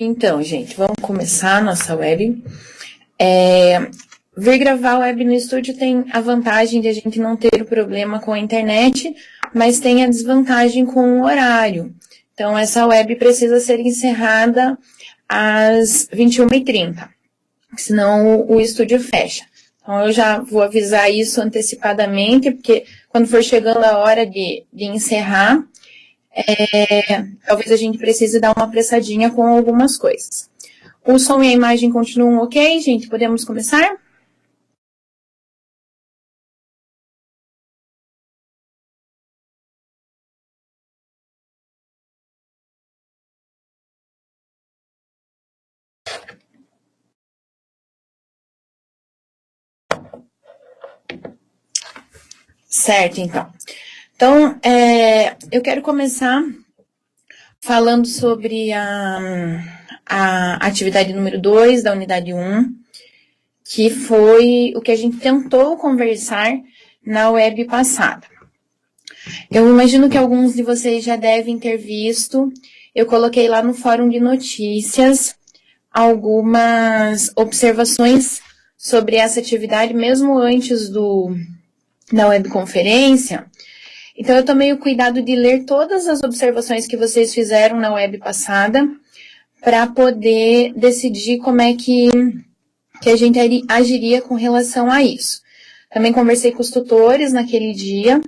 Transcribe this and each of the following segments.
Então, gente, vamos começar a nossa web. Vir gravar a web no estúdio tem a vantagem de a gente não ter o problema com a internet, mas tem a desvantagem com o horário. Então, essa web precisa ser encerrada às 21h30, senão o estúdio fecha. Então, eu já vou avisar isso antecipadamente, porque quando for chegando a hora de encerrar, talvez a gente precise dar uma apressadinha com algumas coisas. O som e a imagem continuam ok, gente? Podemos começar? Certo, então. Então, eu quero começar falando sobre a atividade número 2 da unidade 1, que foi o que a gente tentou conversar na web passada. Eu imagino que alguns de vocês já devem ter visto, eu coloquei lá no fórum de notícias algumas observações sobre essa atividade, mesmo antes da webconferência. Então, eu tomei o cuidado de ler todas as observações que vocês fizeram na web passada para poder decidir como é que a gente agiria com relação a isso. Também conversei com os tutores naquele dia.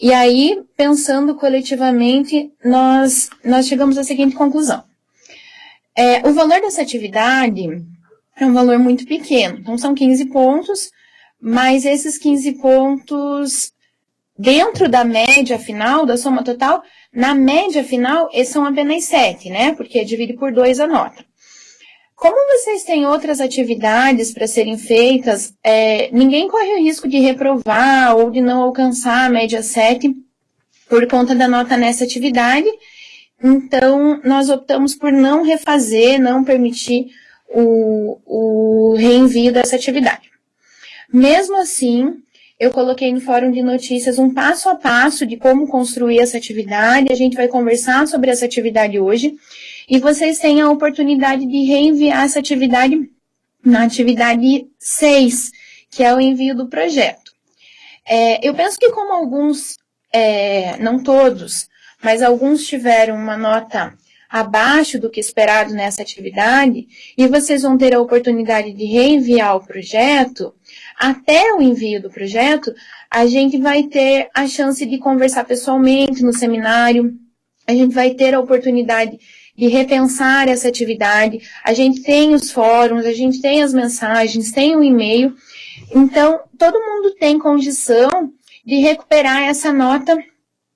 E aí, pensando coletivamente, nós chegamos à seguinte conclusão. O valor dessa atividade é um valor muito pequeno. Então, são 15 pontos, mas esses 15 pontos, dentro da média final, da soma total, na média final, esses são apenas 7, né? Porque divide por 2 a nota. Como vocês têm outras atividades para serem feitas, ninguém corre o risco de reprovar ou de não alcançar a média 7 por conta da nota nessa atividade. Então, nós optamos por não refazer, não permitir o reenvio dessa atividade. Mesmo assim, eu coloquei no fórum de notícias um passo a passo de como construir essa atividade. A gente vai conversar sobre essa atividade hoje. E vocês têm a oportunidade de reenviar essa atividade na atividade 6, que é o envio do projeto. Eu penso que como alguns, não todos, mas alguns tiveram uma nota abaixo do que esperado nessa atividade, e vocês vão ter a oportunidade de reenviar o projeto, até o envio do projeto, a gente vai ter a chance de conversar pessoalmente no seminário, a gente vai ter a oportunidade de repensar essa atividade, a gente tem os fóruns, a gente tem as mensagens, tem o e-mail, então todo mundo tem condição de recuperar essa nota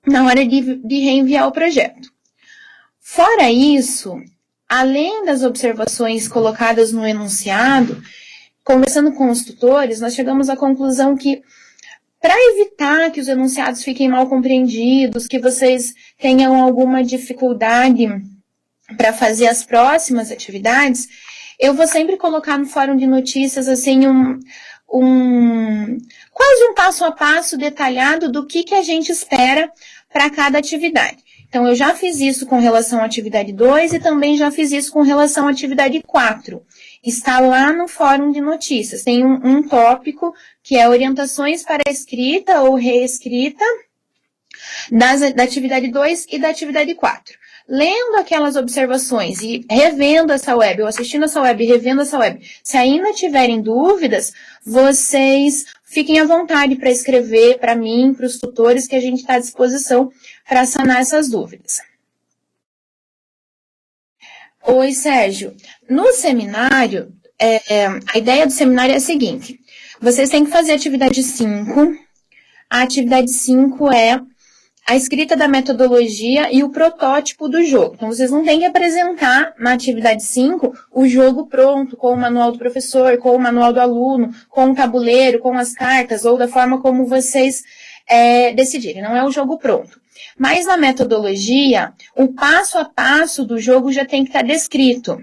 na hora de reenviar o projeto. Fora isso, além das observações colocadas no enunciado, conversando com os tutores, nós chegamos à conclusão que, para evitar que os enunciados fiquem mal compreendidos, que vocês tenham alguma dificuldade para fazer as próximas atividades, eu vou sempre colocar no fórum de notícias assim quase um passo a passo detalhado do que a gente espera para cada atividade. Então, eu já fiz isso com relação à atividade 2 e também já fiz isso com relação à atividade 4. Está lá no fórum de notícias. Tem um tópico que é orientações para escrita ou reescrita da atividade 2 e da atividade 4. Lendo aquelas observações e revendo essa web, ou assistindo essa web e revendo essa web, se ainda tiverem dúvidas, vocês fiquem à vontade para escrever para mim, para os tutores, que a gente está à disposição para sanar essas dúvidas. Oi, Sérgio. No seminário, a ideia do seminário é a seguinte. Vocês têm que fazer a atividade 5. A atividade 5 é a escrita da metodologia e o protótipo do jogo. Então, vocês não têm que apresentar na atividade 5 o jogo pronto, com o manual do professor, com o manual do aluno, com o tabuleiro, com as cartas, ou da forma como vocês decidirem. Não é o jogo pronto. Mas na metodologia, o passo a passo do jogo já tem que estar descrito.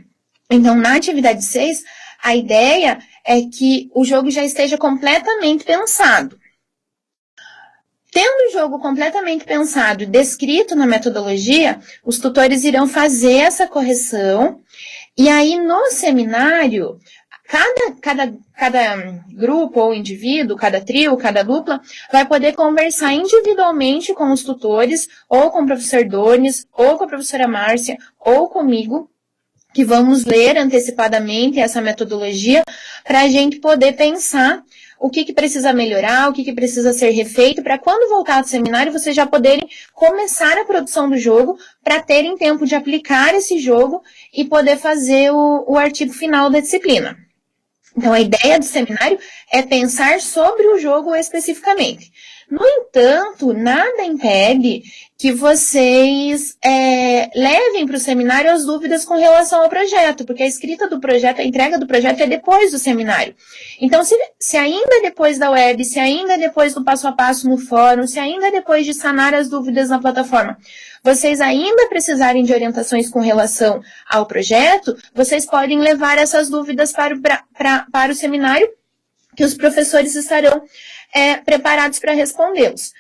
Então, na atividade 6, a ideia é que o jogo já esteja completamente pensado. Tendo o jogo completamente pensado e descrito na metodologia, os tutores irão fazer essa correção, e aí no seminário, cada grupo ou indivíduo, cada trio, cada dupla, vai poder conversar individualmente com os tutores, ou com o professor Donis, ou com a professora Márcia, ou comigo, que vamos ler antecipadamente essa metodologia, para a gente poder pensar o que precisa melhorar, o que precisa ser refeito, para quando voltar do seminário, vocês já poderem começar a produção do jogo, para terem tempo de aplicar esse jogo e poder fazer o artigo final da disciplina. Então, a ideia do seminário é pensar sobre o jogo especificamente. No entanto, nada impede que vocês levem para o seminário as dúvidas com relação ao projeto, porque a escrita do projeto, a entrega do projeto é depois do seminário. Então, se ainda depois da web, se ainda depois do passo a passo no fórum, se ainda depois de sanar as dúvidas na plataforma, vocês ainda precisarem de orientações com relação ao projeto, vocês podem levar essas dúvidas para o seminário, que os professores estarão preparados para respondê-los.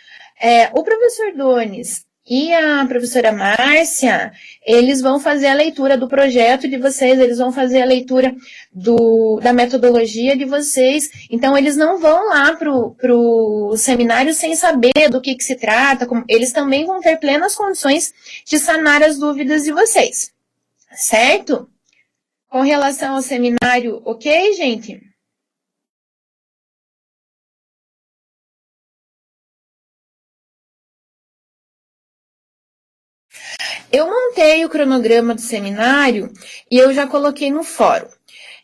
O professor Donis e a professora Márcia, eles vão fazer a leitura do projeto de vocês, eles vão fazer a leitura da metodologia de vocês, então eles não vão lá pro seminário sem saber do que se trata, eles também vão ter plenas condições de sanar as dúvidas de vocês, certo? Com relação ao seminário, ok, gente? Eu montei o cronograma do seminário e eu já coloquei no fórum.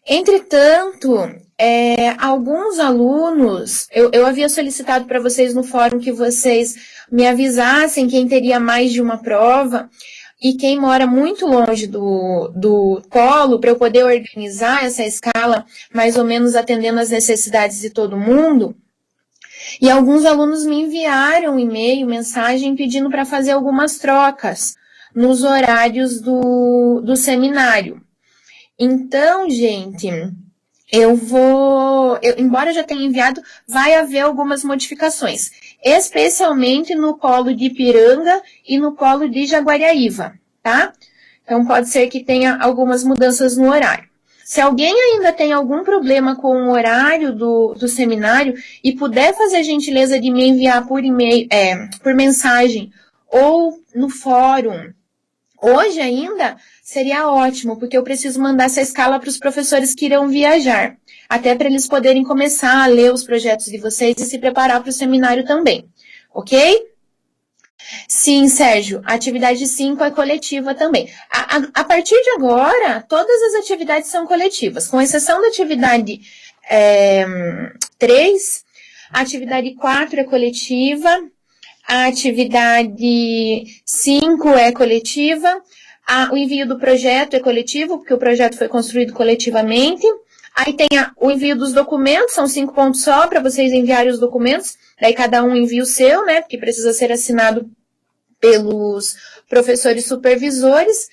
Entretanto, alguns alunos, eu havia solicitado para vocês no fórum que vocês me avisassem quem teria mais de uma prova e quem mora muito longe do polo, para eu poder organizar essa escala, mais ou menos atendendo às necessidades de todo mundo. E alguns alunos me enviaram e-mail, mensagem, pedindo para fazer algumas trocas nos horários do seminário. Então, gente, embora eu já tenha enviado, vai haver algumas modificações, especialmente no polo de Ipiranga e no polo de Jaguariaíva, tá? Então, pode ser que tenha algumas mudanças no horário. Se alguém ainda tem algum problema com o horário do seminário e puder fazer a gentileza de me enviar por e-mail, por mensagem ou no fórum, hoje ainda seria ótimo, porque eu preciso mandar essa escala para os professores que irão viajar, até para eles poderem começar a ler os projetos de vocês e se preparar para o seminário também, ok? Sim, Sérgio, a atividade 5 é coletiva também. A partir de agora, todas as atividades são coletivas, com exceção da atividade 3, a atividade 4 é coletiva, a atividade 5 é coletiva, o envio do projeto é coletivo, porque o projeto foi construído coletivamente. Aí tem o envio dos documentos, são 5 pontos só para vocês enviarem os documentos. Daí cada um envia o seu, né, porque precisa ser assinado pelos professores supervisores.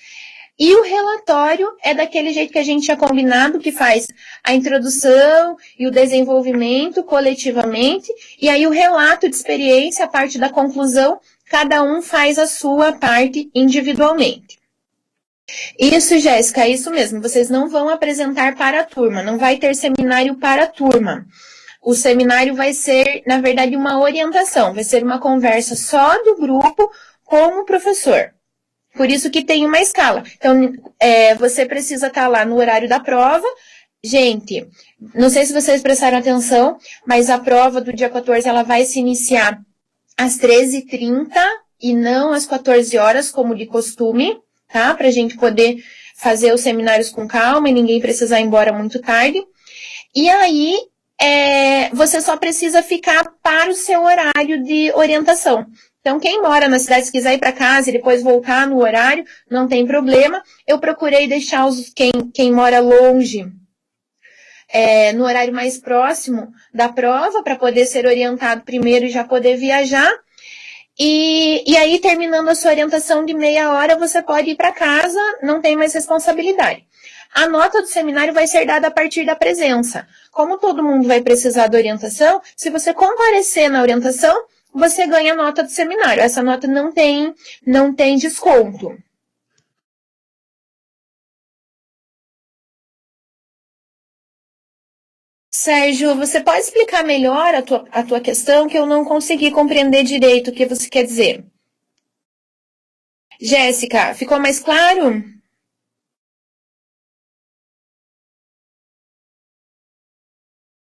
E o relatório é daquele jeito que a gente tinha combinado, que faz a introdução e o desenvolvimento coletivamente, e aí o relato de experiência, a parte da conclusão, cada um faz a sua parte individualmente. Isso, Jéssica, é isso mesmo, vocês não vão apresentar para a turma, não vai ter seminário para a turma. O seminário vai ser, na verdade, uma orientação, vai ser uma conversa só do grupo com o professor. Por isso que tem uma escala. Então, você precisa estar lá no horário da prova. Gente, não sei se vocês prestaram atenção, mas a prova do dia 14, ela vai se iniciar às 13h30 e não às 14 horas, como de costume, tá? Para a gente poder fazer os seminários com calma e ninguém precisar ir embora muito tarde. E aí, você só precisa ficar para o seu horário de orientação. Então, quem mora na cidade, se quiser ir para casa e depois voltar no horário, não tem problema. Eu procurei deixar quem mora longe no horário mais próximo da prova, para poder ser orientado primeiro e já poder viajar. E aí, terminando a sua orientação de meia hora, você pode ir para casa, não tem mais responsabilidade. A nota do seminário vai ser dada a partir da presença. Como todo mundo vai precisar da orientação, se você comparecer na orientação, você ganha a nota do seminário. Essa nota não tem desconto. Sérgio, você pode explicar melhor a tua questão, que eu não consegui compreender direito o que você quer dizer. Jéssica, ficou mais claro?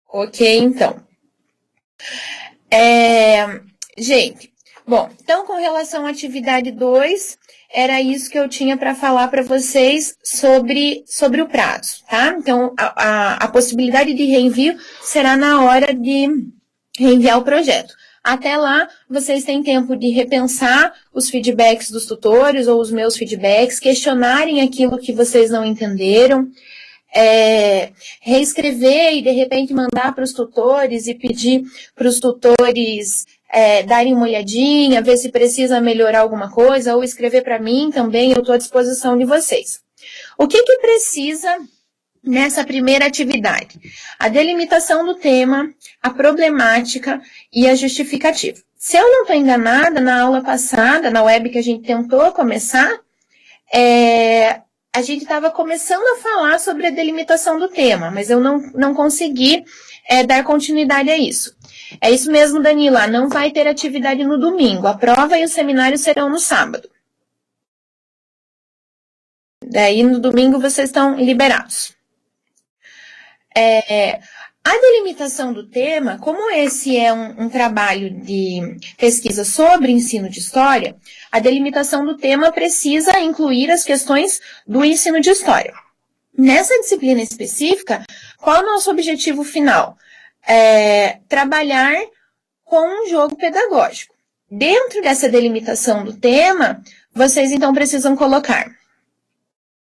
Ok, então. Gente, bom, então com relação à atividade 2, era isso que eu tinha para falar para vocês sobre o prazo, tá? Então, a possibilidade de reenvio será na hora de reenviar o projeto. Até lá, vocês têm tempo de repensar os feedbacks dos tutores ou os meus feedbacks, questionarem aquilo que vocês não entenderam, reescrever e, de repente, mandar para os tutores e pedir para os tutores darem uma olhadinha, ver se precisa melhorar alguma coisa, ou escrever para mim também, eu estou à disposição de vocês. O que precisa nessa primeira atividade? A delimitação do tema, a problemática e a justificativa. Se eu não estou enganada, na aula passada, na web que a gente tentou começar, a gente estava começando a falar sobre a delimitação do tema, mas eu não consegui dar continuidade a isso. É isso mesmo, Danila, não vai ter atividade no domingo, a prova e o seminário serão no sábado. Daí no domingo vocês estão liberados. A delimitação do tema, como esse é um trabalho de pesquisa sobre ensino de história, a delimitação do tema precisa incluir as questões do ensino de história. Nessa disciplina específica, qual é o nosso objetivo final? Trabalhar com um jogo pedagógico. Dentro dessa delimitação do tema, vocês então precisam colocar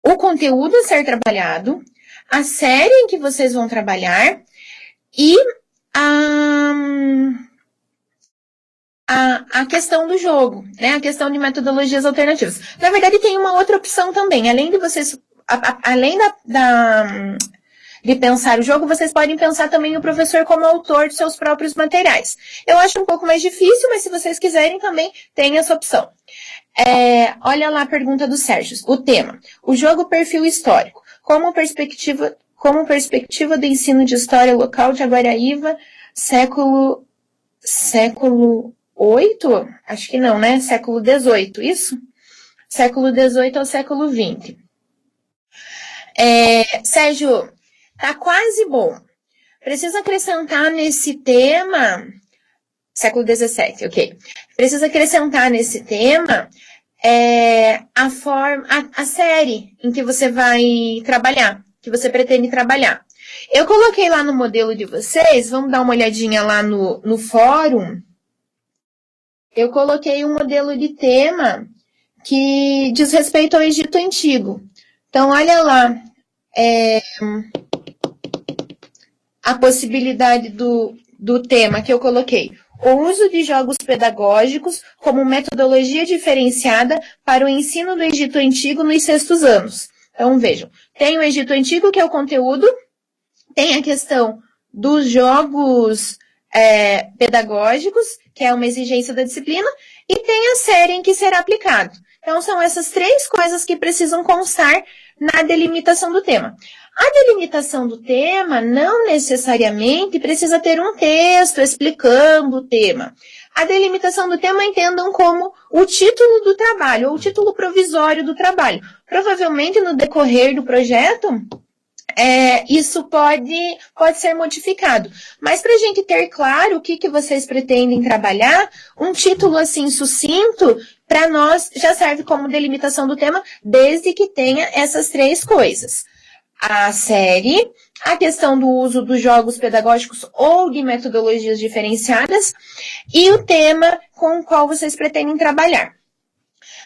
o conteúdo a ser trabalhado, a série em que vocês vão trabalhar e a questão do jogo, né? A questão de metodologias alternativas. Na verdade, tem uma outra opção também. Além de vocês, de pensar o jogo, vocês podem pensar também o professor como autor de seus próprios materiais. Eu acho um pouco mais difícil, mas se vocês quiserem também tem essa opção. Olha lá a pergunta do Sérgio. O tema, o jogo perfil histórico, como perspectiva do ensino de história local de Aguaraíva, século VIII? Acho que não, né? Século XVIII, isso? Século XVIII ao século XX. Sérgio, tá quase bom. Precisa acrescentar nesse tema... Século XVII, ok. Precisa acrescentar nesse tema a série em que você vai trabalhar, que você pretende trabalhar. Eu coloquei lá no modelo de vocês, vamos dar uma olhadinha lá no fórum. Eu coloquei um modelo de tema que diz respeito ao Egito Antigo. Então, olha lá a possibilidade do tema que eu coloquei. O uso de jogos pedagógicos como metodologia diferenciada para o ensino do Egito Antigo nos sextos anos. Então, vejam, tem o Egito Antigo, que é o conteúdo, tem a questão dos jogos pedagógicos, que é uma exigência da disciplina, e tem a série em que será aplicado. Então, são essas três coisas que precisam constar na delimitação do tema. A delimitação do tema não necessariamente precisa ter um texto explicando o tema. A delimitação do tema entendam como o título do trabalho, ou o título provisório do trabalho. Provavelmente, no decorrer do projeto, isso pode ser modificado. Mas para a gente ter claro o que vocês pretendem trabalhar, um título assim sucinto, para nós já serve como delimitação do tema, desde que tenha essas três coisas. A série, a questão do uso dos jogos pedagógicos ou de metodologias diferenciadas e o tema com o qual vocês pretendem trabalhar.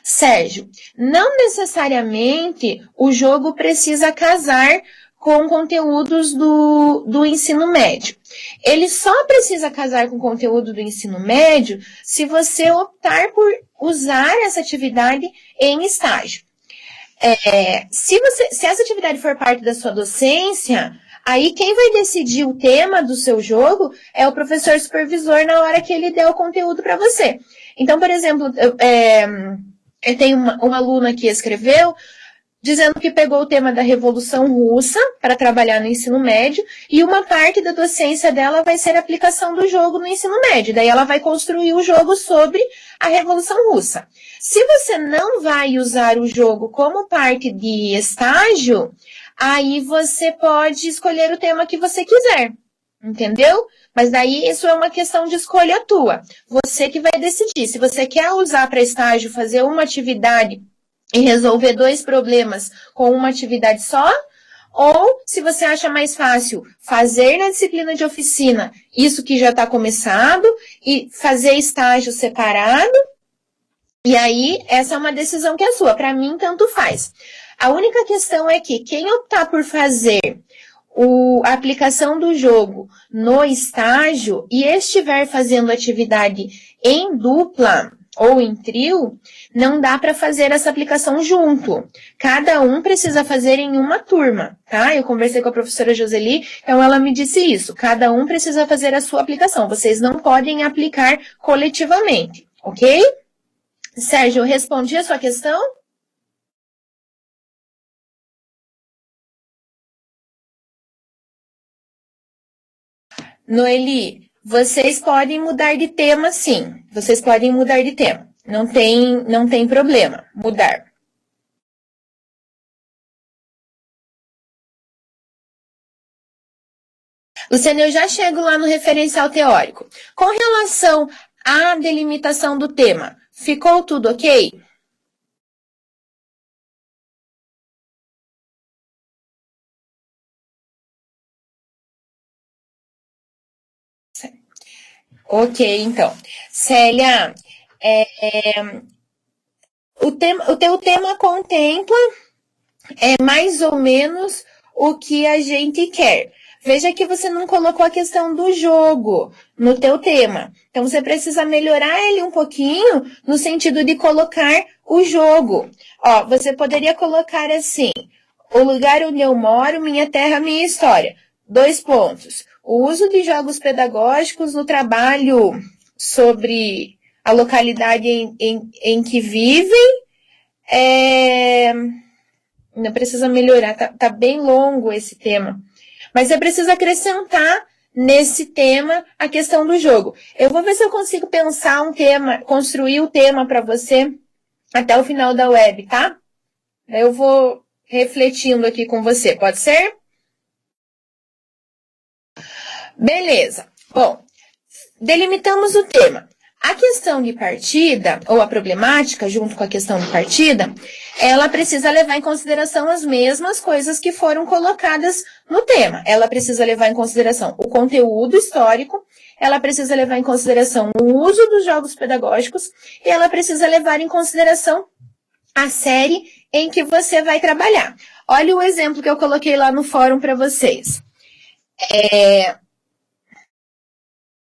Sérgio, não necessariamente o jogo precisa casar com conteúdos do ensino médio. Ele só precisa casar com conteúdo do ensino médio se você optar por usar essa atividade em estágio. Se essa atividade for parte da sua docência, Aí quem vai decidir o tema do seu jogo é o professor supervisor na hora que ele der o conteúdo para você. Então, por exemplo, eu tenho uma aluna que escreveu dizendo que pegou o tema da Revolução Russa para trabalhar no ensino médio, e uma parte da docência dela vai ser a aplicação do jogo no ensino médio. Daí ela vai construir o jogo sobre a Revolução Russa. Se você não vai usar o jogo como parte de estágio, aí você pode escolher o tema que você quiser, entendeu? Mas daí isso é uma questão de escolha tua. Você que vai decidir. Se você quer usar para estágio, fazer uma atividade e resolver 2 problemas com uma atividade só, ou se você acha mais fácil fazer na disciplina de oficina isso que já está começado e fazer estágio separado, e aí essa é uma decisão que é sua. Para mim, tanto faz. A única questão é que quem optar por fazer a aplicação do jogo no estágio e estiver fazendo atividade em dupla ou em trio, não dá para fazer essa aplicação junto. Cada um precisa fazer em uma turma, tá? Eu conversei com a professora Joseli, então ela me disse isso. Cada um precisa fazer a sua aplicação. Vocês não podem aplicar coletivamente, ok? Sérgio, eu respondi a sua questão? Noeli, vocês podem mudar de tema, sim. Vocês podem mudar de tema. Não tem problema mudar. Luciana, eu já chego lá no referencial teórico. Com relação à delimitação do tema, ficou tudo ok? Ok, então. Célia, o teu tema contempla mais ou menos o que a gente quer. Veja que você não colocou a questão do jogo no teu tema. Então, você precisa melhorar ele um pouquinho no sentido de colocar o jogo. Ó, você poderia colocar assim: o lugar onde eu moro, minha terra, minha história. 2 pontos. O uso de jogos pedagógicos no trabalho sobre a localidade em que vivem. Não precisa melhorar, tá bem longo esse tema. Mas você precisa acrescentar nesse tema a questão do jogo. Eu vou ver se eu consigo pensar um tema, construir o tema para você até o final da web, tá? Eu vou refletindo aqui com você, pode ser? Beleza. Bom, delimitamos o tema. A questão de partida, ou a problemática, junto com a questão de partida, ela precisa levar em consideração as mesmas coisas que foram colocadas no tema. Ela precisa levar em consideração o conteúdo histórico, ela precisa levar em consideração o uso dos jogos pedagógicos, e ela precisa levar em consideração a série em que você vai trabalhar. Olha o exemplo que eu coloquei lá no fórum para vocês.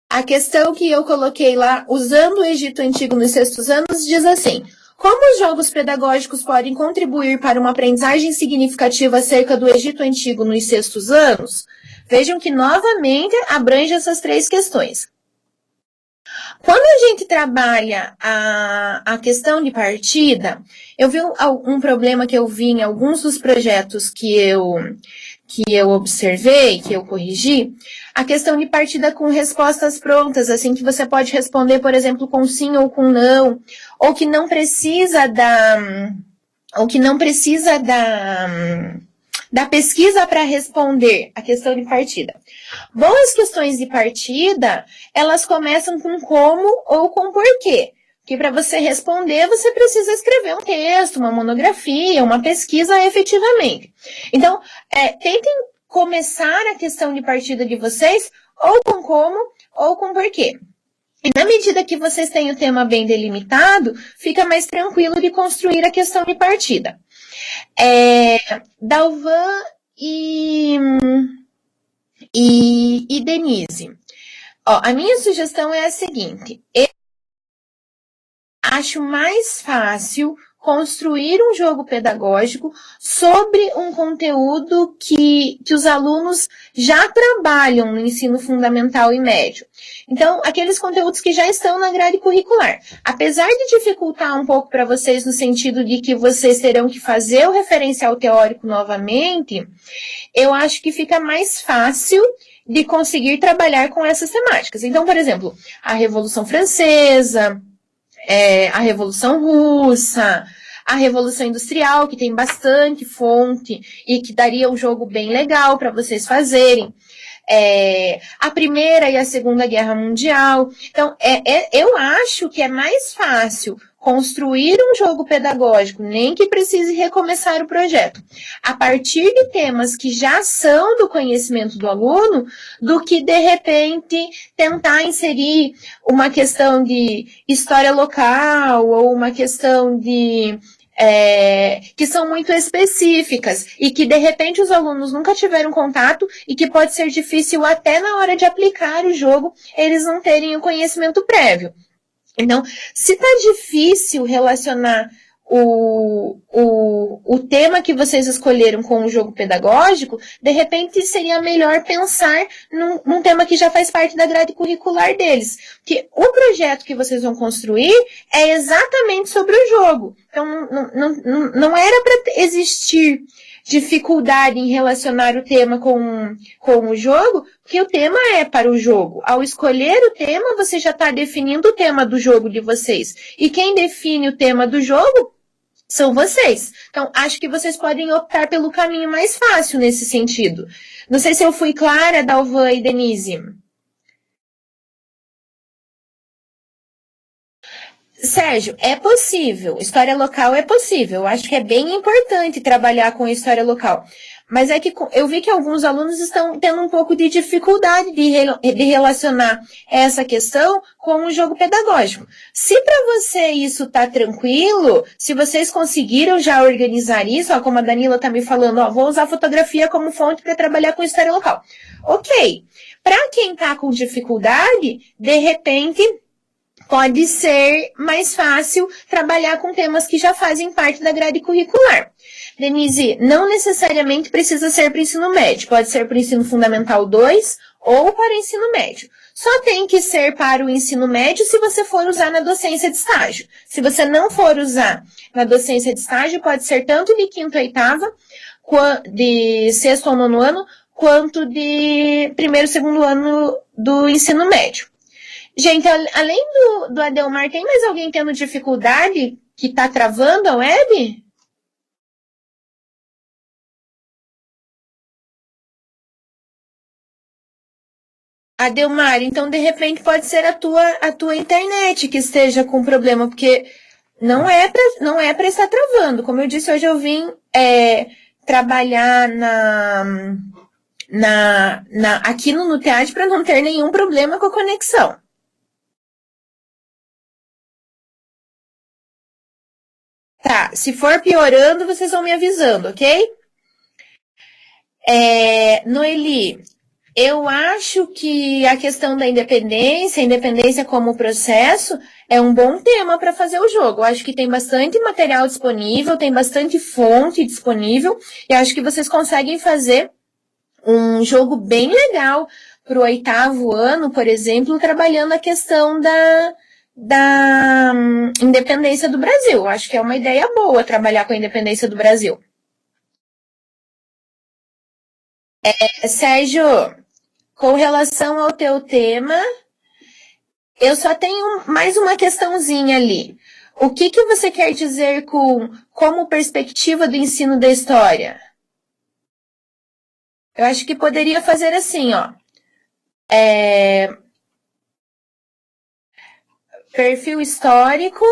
A questão que eu coloquei lá, usando o Egito Antigo nos 6º anos, diz assim: como os jogos pedagógicos podem contribuir para uma aprendizagem significativa acerca do Egito Antigo nos 6º anos? Vejam que, novamente, abrange essas 3 questões. Quando a gente trabalha a questão de partida, eu vi um problema que eu vi em alguns dos projetos que eu observei, que eu corrigi, a questão de partida com respostas prontas, assim, que você pode responder, por exemplo, com sim ou com não, ou que não precisa da pesquisa para responder a questão de partida. Boas questões de partida, elas começam com como ou com porquê. Que para você responder, você precisa escrever um texto, uma monografia, uma pesquisa efetivamente. Então, tentem começar a questão de partida de vocês ou com como ou com porquê. E na medida que vocês têm o tema bem delimitado, fica mais tranquilo de construir a questão de partida. Dalvan e Denise. Ó, a minha sugestão é a seguinte: eu acho mais fácil construir um jogo pedagógico sobre um conteúdo que os alunos já trabalham no ensino fundamental e médio. Então, aqueles conteúdos que já estão na grade curricular. Apesar de dificultar um pouco para vocês no sentido de que vocês terão que fazer o referencial teórico novamente, eu acho que fica mais fácil de conseguir trabalhar com essas temáticas. Então, por exemplo, a Revolução Francesa, a Revolução Russa, a Revolução Industrial, que tem bastante fonte e que daria um jogo bem legal para vocês fazerem. A Primeira e a Segunda Guerra Mundial. Então, eu acho que é mais fácil construir um jogo pedagógico, nem que precise recomeçar o projeto, a partir de temas que já são do conhecimento do aluno, do que, de repente, tentar inserir uma questão de história local ou uma questão de que são muito específicas e que, de repente, os alunos nunca tiveram contato e que pode ser difícil até na hora de aplicar o jogo, eles não terem o conhecimento prévio. Então, se está difícil relacionar o tema que vocês escolheram com o jogo pedagógico, de repente seria melhor pensar num tema que já faz parte da grade curricular deles. Porque o projeto que vocês vão construir é exatamente sobre o jogo. Então, não era para existir dificuldade em relacionar o tema com o jogo, porque o tema é para o jogo. Ao escolher o tema, você já está definindo o tema do jogo de vocês. E quem define o tema do jogo são vocês. Então, acho que vocês podem optar pelo caminho mais fácil nesse sentido. Não sei se eu fui clara, Dalvan e Denise. Sérgio, é possível. História local é possível. Eu acho que é bem importante trabalhar com história local. Mas é que eu vi que alguns alunos estão tendo um pouco de dificuldade de relacionar essa questão com o jogo pedagógico. Se para você isso tá tranquilo, se vocês conseguiram já organizar isso, ó, como a Danila tá me falando, ó, vou usar fotografia como fonte para trabalhar com história local. Ok. Para quem tá com dificuldade, de repente pode ser mais fácil trabalhar com temas que já fazem parte da grade curricular. Denise, não necessariamente precisa ser para o ensino médio, pode ser para o ensino fundamental 2 ou para o ensino médio. Só tem que ser para o ensino médio se você for usar na docência de estágio. Se você não for usar na docência de estágio, pode ser tanto de quinto a oitava, de sexto ao nono ano, quanto de primeiro e segundo ano do ensino médio. Gente, além do Adelmar, tem mais alguém tendo dificuldade que está travando a web? Adelmar, então de repente pode ser a tua internet que esteja com problema, porque não é para estar travando. Como eu disse, hoje eu vim trabalhar aqui no Nutead para não ter nenhum problema com a conexão. Tá, se for piorando, vocês vão me avisando, ok? Noeli, eu acho que a questão da independência, a independência como processo, é um bom tema para fazer o jogo. Eu acho que tem bastante material disponível, tem bastante fonte disponível, e acho que vocês conseguem fazer um jogo bem legal para o 8º ano, por exemplo, trabalhando a questão da independência do Brasil. Eu acho que é uma ideia boa trabalhar com a independência do Brasil. Sérgio, com relação ao teu tema, eu só tenho mais uma questãozinha ali. O que você quer dizer como perspectiva do ensino da história? Eu acho que poderia fazer assim, ó. Perfil histórico,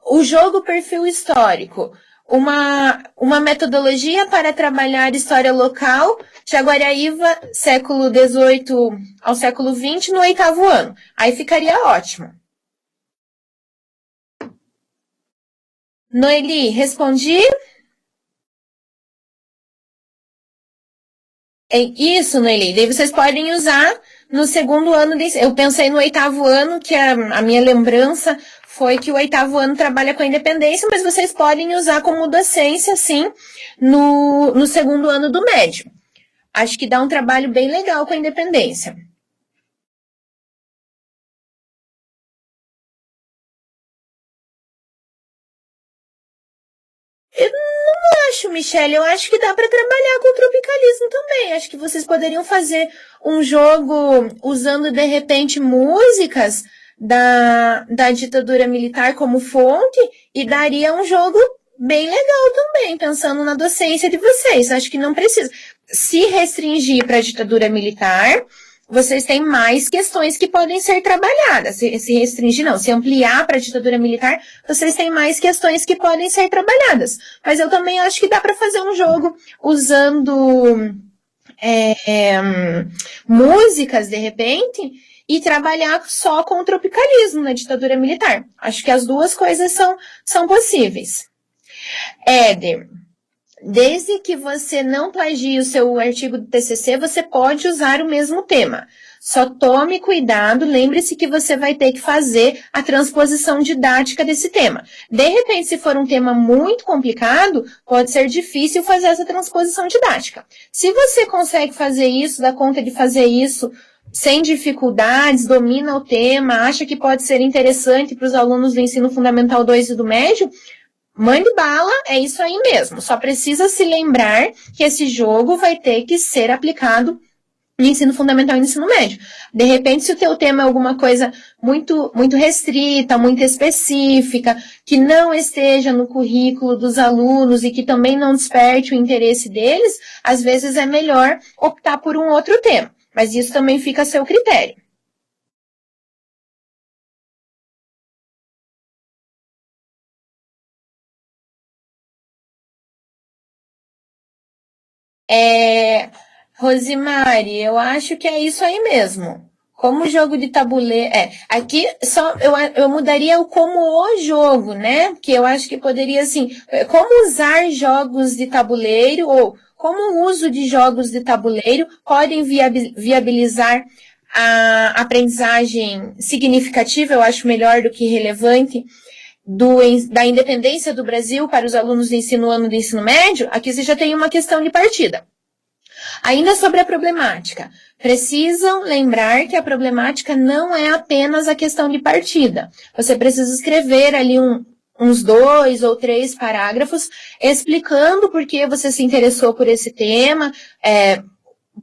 o jogo perfil histórico, uma metodologia para trabalhar história local de Jaguariaíva, século XVIII ao século XX, no 8º ano. Aí ficaria ótimo. Noeli, respondi? Isso, Noeli. Daí vocês podem usar no segundo ano, eu pensei no oitavo ano, que a minha lembrança foi que o oitavo ano trabalha com a independência, mas vocês podem usar como docência, sim, no segundo ano do médio. Acho que dá um trabalho bem legal com a independência. Eu não acho, Michele, eu acho que dá para trabalhar com o tropicalismo também. Acho que vocês poderiam fazer um jogo usando, de repente, músicas da ditadura militar como fonte e daria um jogo bem legal também, pensando na docência de vocês. Acho que não precisa se restringir para a ditadura militar. Vocês têm mais questões que podem ser trabalhadas. Se restringir, não. Se ampliar para a ditadura militar, vocês têm mais questões que podem ser trabalhadas. Mas eu também acho que dá para fazer um jogo usando músicas, de repente, e trabalhar só com o tropicalismo na ditadura militar. Acho que as duas coisas são possíveis. Éder, desde que você não plagie o seu artigo do TCC, você pode usar o mesmo tema. Só tome cuidado, lembre-se que você vai ter que fazer a transposição didática desse tema. De repente, se for um tema muito complicado, pode ser difícil fazer essa transposição didática. Se você consegue fazer isso, dá conta de fazer isso sem dificuldades, domina o tema, acha que pode ser interessante para os alunos do ensino fundamental 2 e do médio, mande bala, é isso aí mesmo. Só precisa se lembrar que esse jogo vai ter que ser aplicado no ensino fundamental e no ensino médio. De repente, se o teu tema é alguma coisa muito, muito restrita, muito específica, que não esteja no currículo dos alunos e que também não desperte o interesse deles, às vezes é melhor optar por um outro tema. Mas isso também fica a seu critério. Rosimari, eu acho que é isso aí mesmo. Como jogo de tabuleiro. Aqui só eu mudaria o como o jogo, né? Porque eu acho que poderia, assim, como usar jogos de tabuleiro ou como o uso de jogos de tabuleiro podem viabilizar a aprendizagem significativa, eu acho melhor do que relevante, da independência do Brasil para os alunos do ano do ensino médio. Aqui você já tem uma questão de partida. Ainda sobre a problemática, precisam lembrar que a problemática não é apenas a questão de partida. Você precisa escrever ali uns 2 ou 3 parágrafos explicando por que você se interessou por esse tema,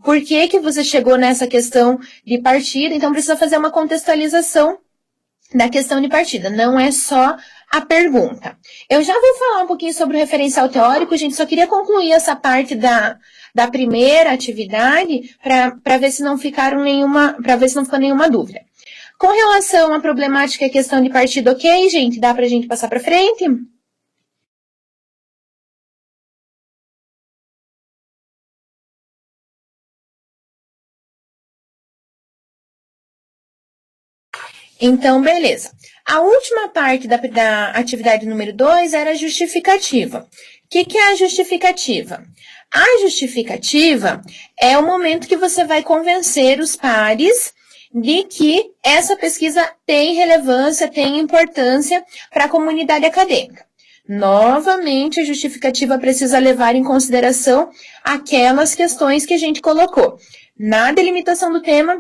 por que você chegou nessa questão de partida. Então, precisa fazer uma contextualização da questão de partida, não é só a pergunta. Eu já vou falar um pouquinho sobre o referencial teórico, gente, só queria concluir essa parte da primeira atividade para ver se não ficou nenhuma dúvida. Com relação à problemática e questão de partida, ok, gente? Dá para a gente passar para frente? Então, beleza. A última parte da atividade número 2 era a justificativa. O que é a justificativa? A justificativa é o momento que você vai convencer os pares de que essa pesquisa tem relevância, tem importância para a comunidade acadêmica. Novamente, a justificativa precisa levar em consideração aquelas questões que a gente colocou na delimitação do tema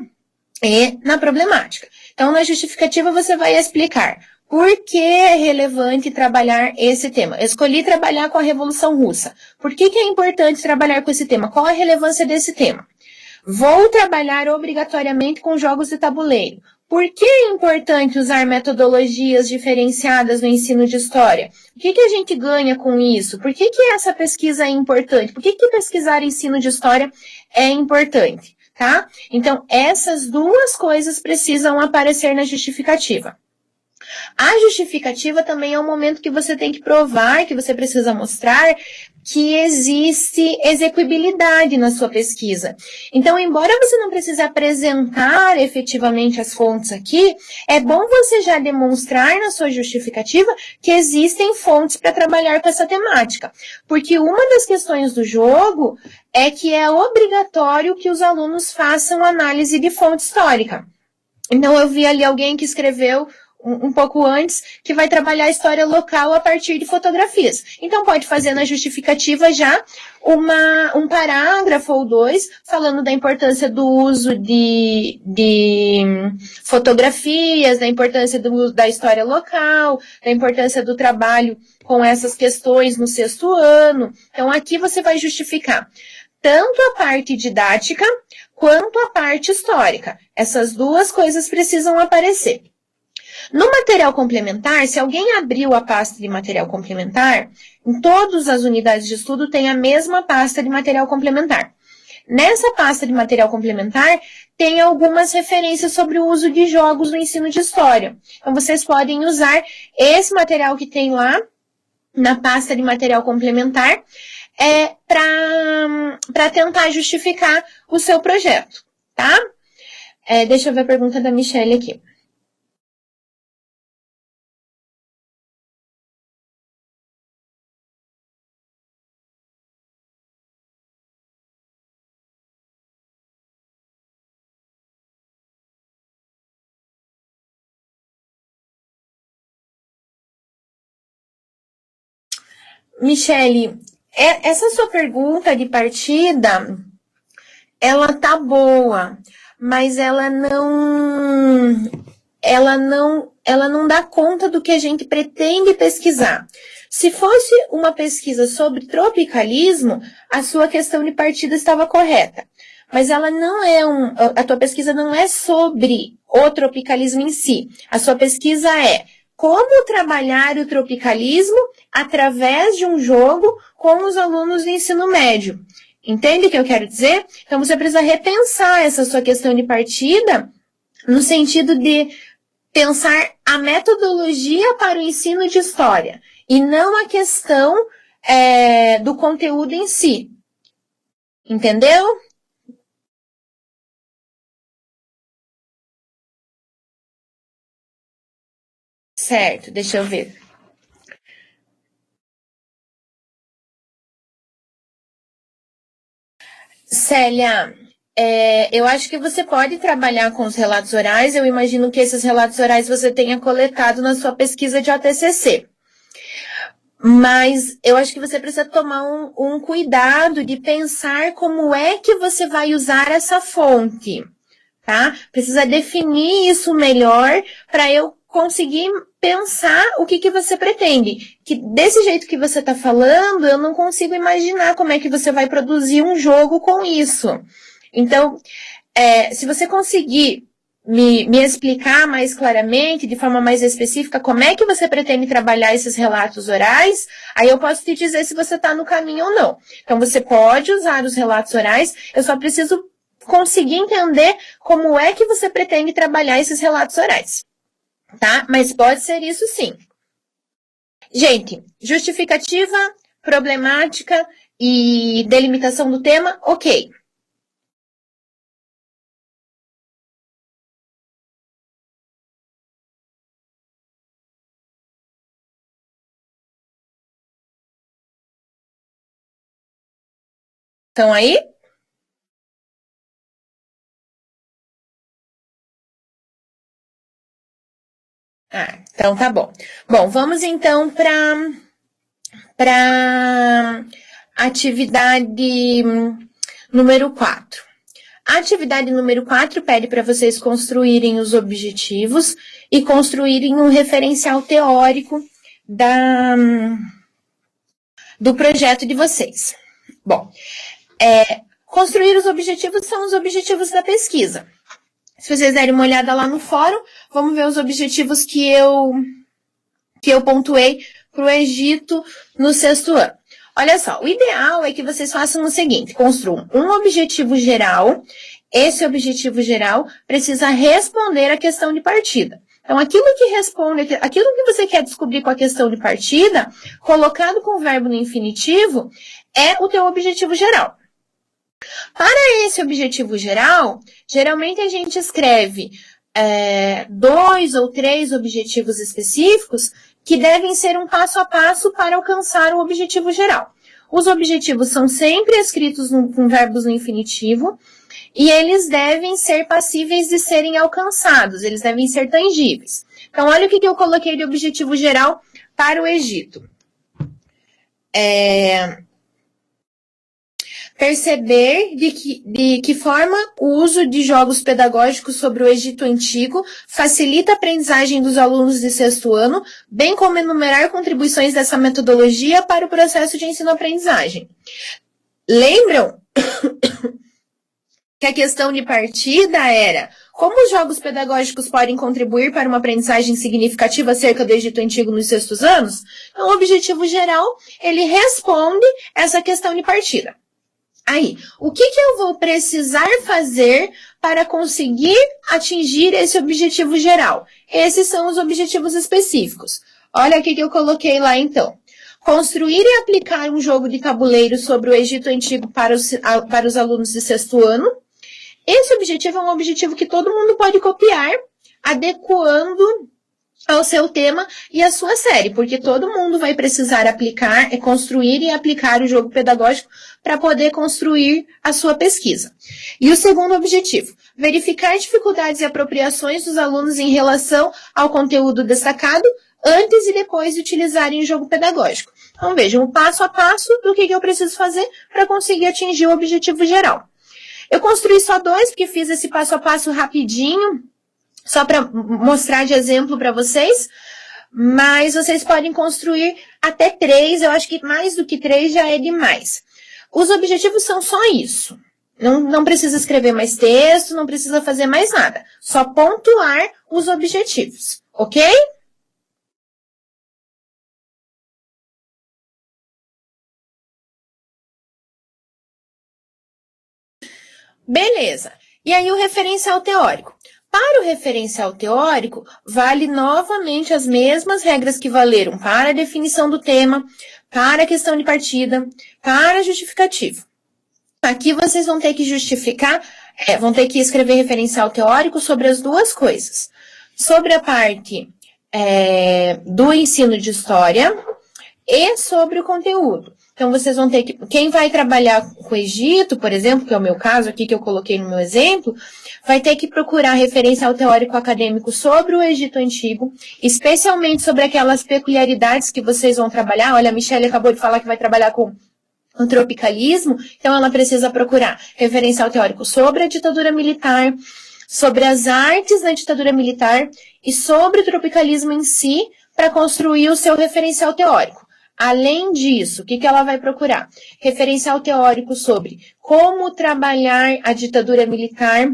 e na problemática. Então, na justificativa, você vai explicar por que é relevante trabalhar esse tema. Escolhi trabalhar com a Revolução Russa. Por que é importante trabalhar com esse tema? Qual a relevância desse tema? Vou trabalhar obrigatoriamente com jogos de tabuleiro. Por que é importante usar metodologias diferenciadas no ensino de história? O que a gente ganha com isso? Por que essa pesquisa é importante? Por que pesquisar ensino de história é importante? Tá? Então, essas duas coisas precisam aparecer na justificativa. A justificativa também é um momento que você tem que provar, que você precisa mostrar que existe execuibilidade na sua pesquisa. Então, embora você não precise apresentar efetivamente as fontes aqui, é bom você já demonstrar na sua justificativa que existem fontes para trabalhar com essa temática. Porque uma das questões do jogo é que é obrigatório que os alunos façam análise de fonte histórica. Então, eu vi ali alguém que escreveu um pouco antes, que vai trabalhar a história local a partir de fotografias. Então, pode fazer na justificativa já um parágrafo ou dois, falando da importância do uso de fotografias, da importância do uso da história local, da importância do trabalho com essas questões no 6º ano. Então, aqui você vai justificar tanto a parte didática quanto a parte histórica. Essas duas coisas precisam aparecer. No material complementar, se alguém abriu a pasta de material complementar, em todas as unidades de estudo tem a mesma pasta de material complementar. Nessa pasta de material complementar, tem algumas referências sobre o uso de jogos no ensino de história. Então, vocês podem usar esse material que tem lá, na pasta de material complementar, para tentar justificar o seu projeto, tá? Deixa eu ver a pergunta da Michelle aqui. Michele, essa sua pergunta de partida, ela tá boa, mas ela não dá conta do que a gente pretende pesquisar. Se fosse uma pesquisa sobre tropicalismo, a sua questão de partida estava correta. Mas ela não é a tua pesquisa não é sobre o tropicalismo em si. A sua pesquisa é como trabalhar o tropicalismo através de um jogo com os alunos do ensino médio. Entende o que eu quero dizer? Então, você precisa repensar essa sua questão de partida no sentido de pensar a metodologia para o ensino de história e não a questão do conteúdo em si. Entendeu? Certo, deixa eu ver. Célia, eu acho que você pode trabalhar com os relatos orais. Eu imagino que esses relatos orais você tenha coletado na sua pesquisa de OTCC. Mas eu acho que você precisa tomar um cuidado de pensar como é que você vai usar essa fonte, tá? Precisa definir isso melhor para eu conseguir pensar o que você pretende. Que desse jeito que você está falando, eu não consigo imaginar como é que você vai produzir um jogo com isso. Então, se você conseguir me explicar mais claramente, de forma mais específica, como é que você pretende trabalhar esses relatos orais, aí eu posso te dizer se você está no caminho ou não. Então, você pode usar os relatos orais, eu só preciso conseguir entender como é que você pretende trabalhar esses relatos orais. Tá? Mas pode ser isso sim. Gente, justificativa, problemática e delimitação do tema, ok. Estão aí? Então tá bom. Bom, vamos então para atividade número 4. A atividade número 4 pede para vocês construírem os objetivos e construírem um referencial teórico do projeto de vocês. Bom, construir os objetivos são os objetivos da pesquisa. Se vocês derem uma olhada lá no fórum, vamos ver os objetivos que eu pontuei para o Egito no 6º ano. Olha só, o ideal é que vocês façam o seguinte, construam um objetivo geral. Esse objetivo geral precisa responder à questão de partida. Então, aquilo que responde, aquilo que você quer descobrir com a questão de partida, colocado com o verbo no infinitivo, é o teu objetivo geral. Para esse objetivo geral, geralmente a gente escreve 2 ou 3 objetivos específicos que devem ser um passo a passo para alcançar o objetivo geral. Os objetivos são sempre escritos com verbos no infinitivo e eles devem ser passíveis de serem alcançados, eles devem ser tangíveis. Então, olha o que eu coloquei de objetivo geral para o Egito. Perceber de que forma o uso de jogos pedagógicos sobre o Egito Antigo facilita a aprendizagem dos alunos de 6º ano, bem como enumerar contribuições dessa metodologia para o processo de ensino-aprendizagem. Lembram que a questão de partida era como os jogos pedagógicos podem contribuir para uma aprendizagem significativa acerca do Egito Antigo nos 6º anos? Então, o objetivo geral, ele responde essa questão de partida. Aí, o que eu vou precisar fazer para conseguir atingir esse objetivo geral? Esses são os objetivos específicos. Olha o que eu coloquei lá, então. Construir e aplicar um jogo de tabuleiro sobre o Egito Antigo para os alunos de 6º ano. Esse objetivo é um objetivo que todo mundo pode copiar, adequando ao seu tema e à sua série, porque todo mundo vai precisar construir e aplicar o jogo pedagógico para poder construir a sua pesquisa. E o segundo objetivo, verificar dificuldades e apropriações dos alunos em relação ao conteúdo destacado antes e depois de utilizarem o jogo pedagógico. Então, vejam o passo a passo do que eu preciso fazer para conseguir atingir o objetivo geral. Eu construí só 2, porque fiz esse passo a passo rapidinho, só para mostrar de exemplo para vocês, mas vocês podem construir até 3, eu acho que mais do que 3 já é demais. Os objetivos são só isso. Não precisa escrever mais texto, não precisa fazer mais nada. Só pontuar os objetivos, ok? Beleza. E aí o referencial teórico. Para o referencial teórico, vale novamente as mesmas regras que valeram para a definição do tema, para a questão de partida, para a justificativa. Aqui vocês vão ter que justificar, vão ter que escrever referencial teórico sobre as duas coisas. Sobre a parte do ensino de história e sobre o conteúdo. Então, vocês vão ter que... Quem vai trabalhar com o Egito, por exemplo, que é o meu caso aqui, que eu coloquei no meu exemplo, vai ter que procurar referencial teórico acadêmico sobre o Egito Antigo, especialmente sobre aquelas peculiaridades que vocês vão trabalhar. Olha, a Michelle acabou de falar que vai trabalhar com o tropicalismo, então ela precisa procurar referencial teórico sobre a ditadura militar, sobre as artes na ditadura militar e sobre o tropicalismo em si, para construir o seu referencial teórico. Além disso, o que ela vai procurar? Referencial teórico sobre como trabalhar a ditadura militar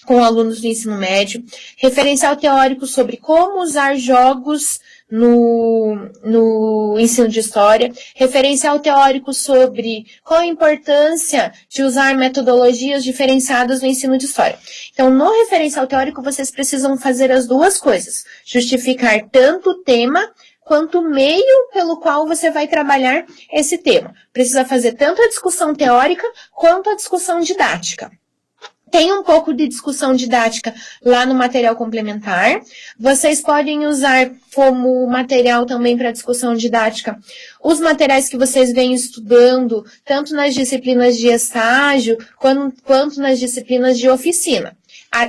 com alunos do ensino médio, referencial teórico sobre como usar jogos no ensino de história, referencial teórico sobre qual a importância de usar metodologias diferenciadas no ensino de história. Então, no referencial teórico, vocês precisam fazer as duas coisas, justificar tanto o tema quanto o meio pelo qual você vai trabalhar esse tema. Precisa fazer tanto a discussão teórica quanto a discussão didática. Tem um pouco de discussão didática lá no material complementar. Vocês podem usar como material também para discussão didática os materiais que vocês vêm estudando, tanto nas disciplinas de estágio, quanto nas disciplinas de oficina.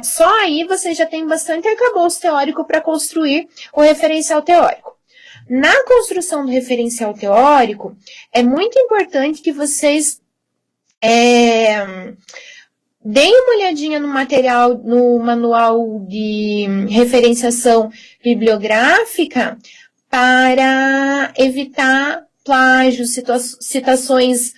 Só aí você já tem bastante arcabouço teórico para construir o referencial teórico. Na construção do referencial teórico, é muito importante que vocês deem uma olhadinha no material, no manual de referenciação bibliográfica para evitar plágio, citações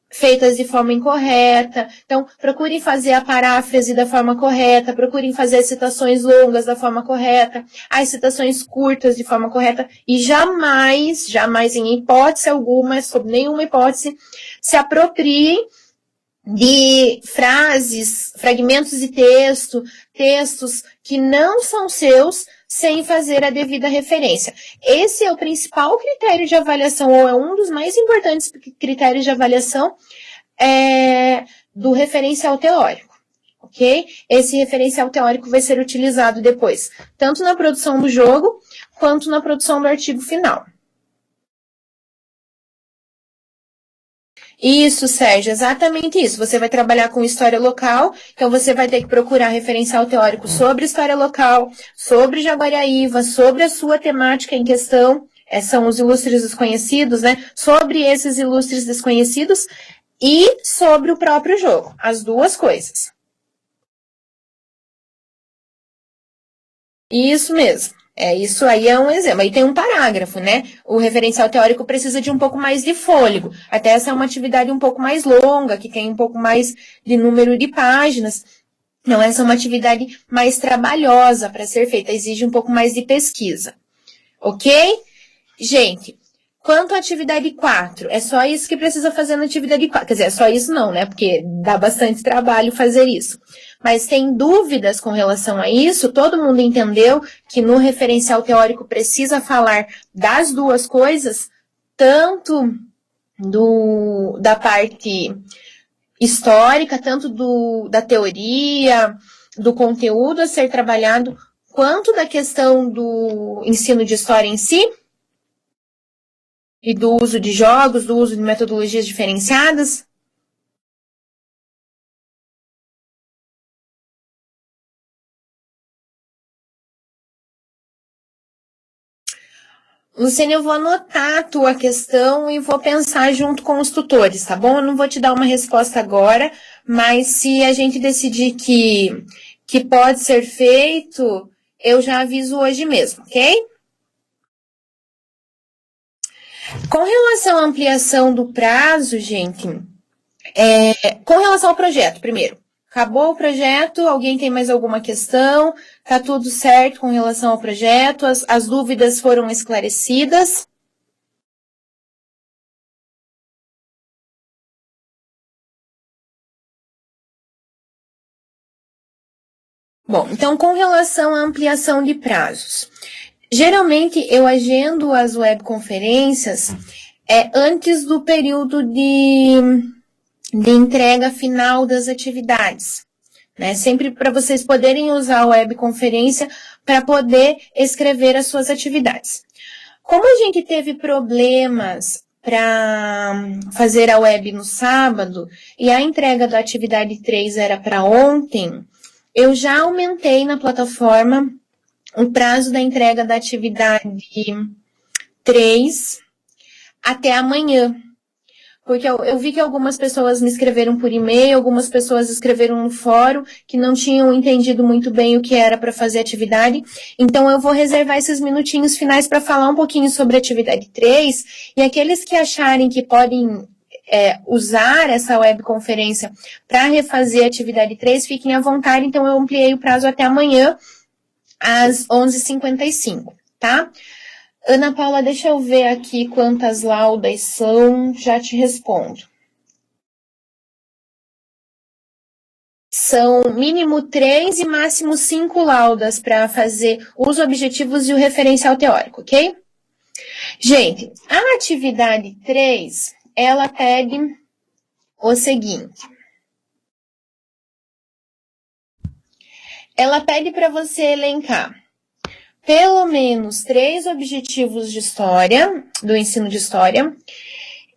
feitas de forma incorreta. Então, procurem fazer a paráfrase da forma correta, procurem fazer as citações longas da forma correta, as citações curtas de forma correta, e jamais em hipótese alguma, sob nenhuma hipótese, se apropriem de frases, fragmentos de texto, textos que não são seus sem fazer a devida referência. Esse é o principal critério de avaliação, ou é um dos mais importantes critérios de avaliação do referencial teórico, ok? Esse referencial teórico vai ser utilizado depois, tanto na produção do jogo, quanto na produção do artigo final. Isso, Sérgio, exatamente isso. Você vai trabalhar com história local, então você vai ter que procurar referencial teórico sobre história local, sobre Jaguariaíva, sobre a sua temática em questão, são os ilustres desconhecidos, né? Sobre esses ilustres desconhecidos e sobre o próprio jogo, as duas coisas. Isso mesmo. Isso aí é um exemplo. Aí tem um parágrafo, né? O referencial teórico precisa de um pouco mais de fôlego. Até essa é uma atividade um pouco mais longa, que tem um pouco mais de número de páginas. Não, essa é uma atividade mais trabalhosa para ser feita, exige um pouco mais de pesquisa. Ok? Gente, quanto à atividade 4, é só isso que precisa fazer na atividade 4. Quer dizer, é só isso não, né? Porque dá bastante trabalho fazer isso. Mas tem dúvidas com relação a isso? Todo mundo entendeu que no referencial teórico precisa falar das duas coisas, tanto da parte histórica, tanto da teoria, do conteúdo a ser trabalhado, quanto da questão do ensino de história em si, e do uso de jogos, do uso de metodologias diferenciadas? Luciane, eu vou anotar a tua questão e vou pensar junto com os tutores, tá bom? Eu não vou te dar uma resposta agora, mas se a gente decidir que pode ser feito, eu já aviso hoje mesmo, ok? Com relação à ampliação do prazo, gente, com relação ao projeto, primeiro. Acabou o projeto, alguém tem mais alguma questão? Tá tudo certo com relação ao projeto? As dúvidas foram esclarecidas? Bom, então com relação à ampliação de prazos. Geralmente eu agendo as webconferências antes do período de entrega final das atividades. Né? Sempre para vocês poderem usar a webconferência para poder escrever as suas atividades. Como a gente teve problemas para fazer a web no sábado e a entrega da atividade 3 era para ontem, eu já aumentei na plataforma o prazo da entrega da atividade 3 até amanhã. Porque eu vi que algumas pessoas me escreveram por e-mail, algumas pessoas escreveram no fórum que não tinham entendido muito bem o que era para fazer a atividade. Então, eu vou reservar esses minutinhos finais para falar um pouquinho sobre a atividade 3. E aqueles que acharem que podem usar essa webconferência para refazer a atividade 3, fiquem à vontade. Então, eu ampliei o prazo até amanhã, às 11h55, tá? Ana Paula, deixa eu ver aqui quantas laudas são, já te respondo. São mínimo 3 e máximo 5 laudas para fazer os objetivos e o referencial teórico, ok? Gente, a atividade 3, ela pede o seguinte. Ela pede para você elencar pelo menos 3 objetivos de história, do ensino de história,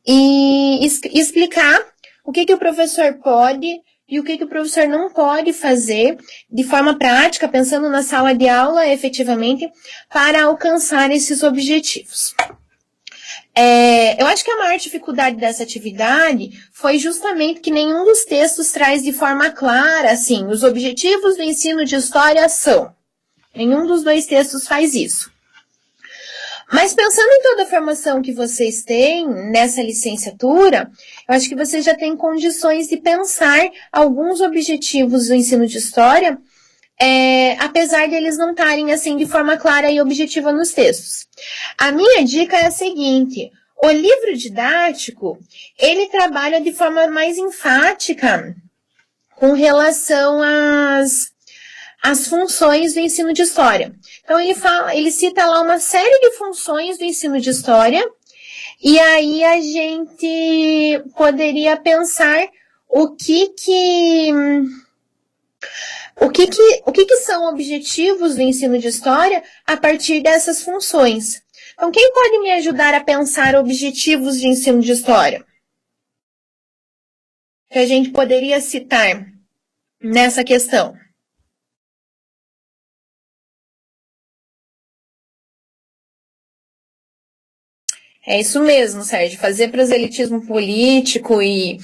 e explicar o que o professor pode e o que o professor não pode fazer de forma prática, pensando na sala de aula efetivamente, para alcançar esses objetivos. Eu acho que a maior dificuldade dessa atividade foi justamente que nenhum dos textos traz de forma clara, assim, os objetivos do ensino de história são. Nenhum dos dois textos faz isso. Mas pensando em toda a formação que vocês têm nessa licenciatura, eu acho que vocês já têm condições de pensar alguns objetivos do ensino de história, apesar de eles não estarem assim de forma clara e objetiva nos textos. A minha dica é a seguinte: o livro didático, ele trabalha de forma mais enfática com relação as funções do ensino de história. Então, ele cita lá uma série de funções do ensino de história, e aí a gente poderia pensar o que são objetivos do ensino de história a partir dessas funções. Então, quem pode me ajudar a pensar objetivos de ensino de história? Que a gente poderia citar nessa questão. É isso mesmo, Sérgio, fazer proselitismo político e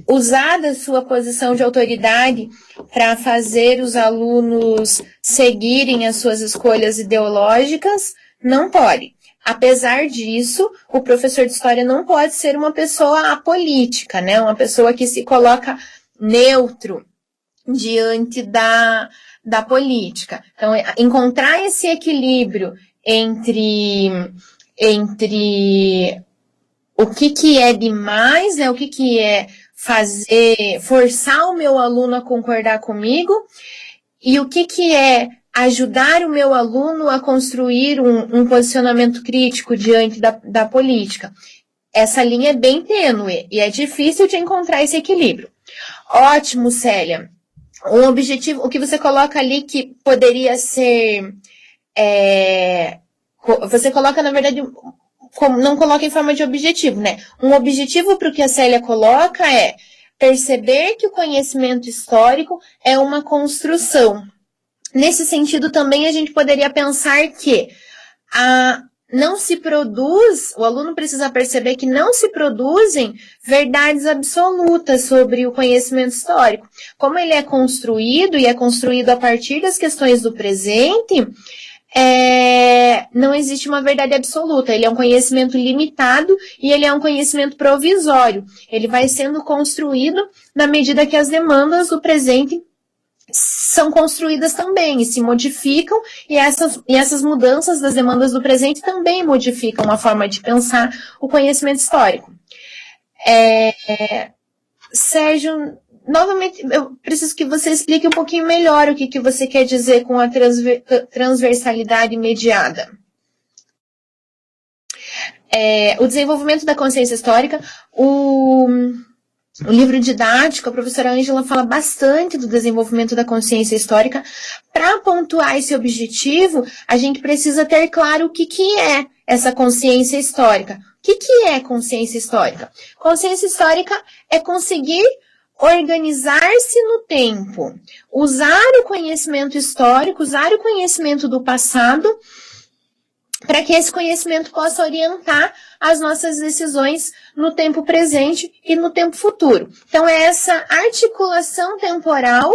usar da sua posição de autoridade para fazer os alunos seguirem as suas escolhas ideológicas, não pode. Apesar disso, o professor de história não pode ser uma pessoa apolítica, né? Uma pessoa que se coloca neutro diante da política. Então, encontrar esse equilíbrio entre o que é demais, né? O que é forçar o meu aluno a concordar comigo, e o que é ajudar o meu aluno a construir um posicionamento crítico diante da política. Essa linha é bem tênue e é difícil de encontrar esse equilíbrio. Ótimo, Célia. Um objetivo, o que você coloca ali que poderia ser... você coloca, na verdade, não coloca em forma de objetivo, né? Um objetivo para o que a Célia coloca é perceber que o conhecimento histórico é uma construção. Nesse sentido, também a gente poderia pensar que não se produz, o aluno precisa perceber que não se produzem verdades absolutas sobre o conhecimento histórico. Como ele é construído, e é construído a partir das questões do presente, não existe uma verdade absoluta. Ele é um conhecimento limitado e ele é um conhecimento provisório. Ele vai sendo construído na medida que as demandas do presente são construídas também e se modificam, e essas mudanças das demandas do presente também modificam a forma de pensar o conhecimento histórico. Sérgio, novamente, eu preciso que você explique um pouquinho melhor o que você quer dizer com a transversalidade mediada. O desenvolvimento da consciência histórica, o livro didático, a professora Ângela fala bastante do desenvolvimento da consciência histórica. Para pontuar esse objetivo, a gente precisa ter claro o que é essa consciência histórica. O que é consciência histórica? Consciência histórica é conseguir organizar-se no tempo, usar o conhecimento histórico, usar o conhecimento do passado, para que esse conhecimento possa orientar as nossas decisões no tempo presente e no tempo futuro. Então, essa articulação temporal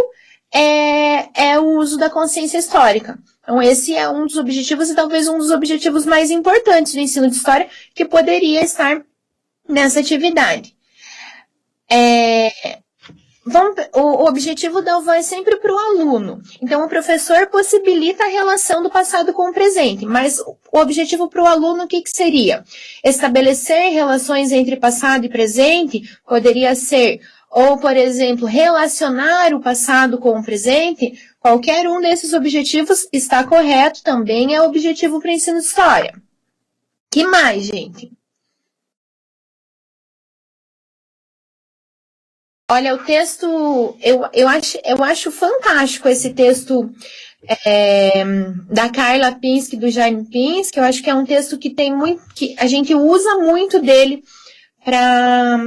é o uso da consciência histórica. Então, esse é um dos objetivos e talvez um dos objetivos mais importantes do ensino de história que poderia estar nessa atividade. O objetivo da UVA é sempre para o aluno. Então, o professor possibilita a relação do passado com o presente. Mas o objetivo para o aluno, o que seria? Estabelecer relações entre passado e presente poderia ser, ou, por exemplo, relacionar o passado com o presente. Qualquer um desses objetivos está correto, também é objetivo para o ensino de história. Que mais, gente? Olha, o texto, eu acho fantástico esse texto da Carla Pinsky, do Jaime Pinsky. Eu acho que é um texto que tem muito, que a gente usa muito dele para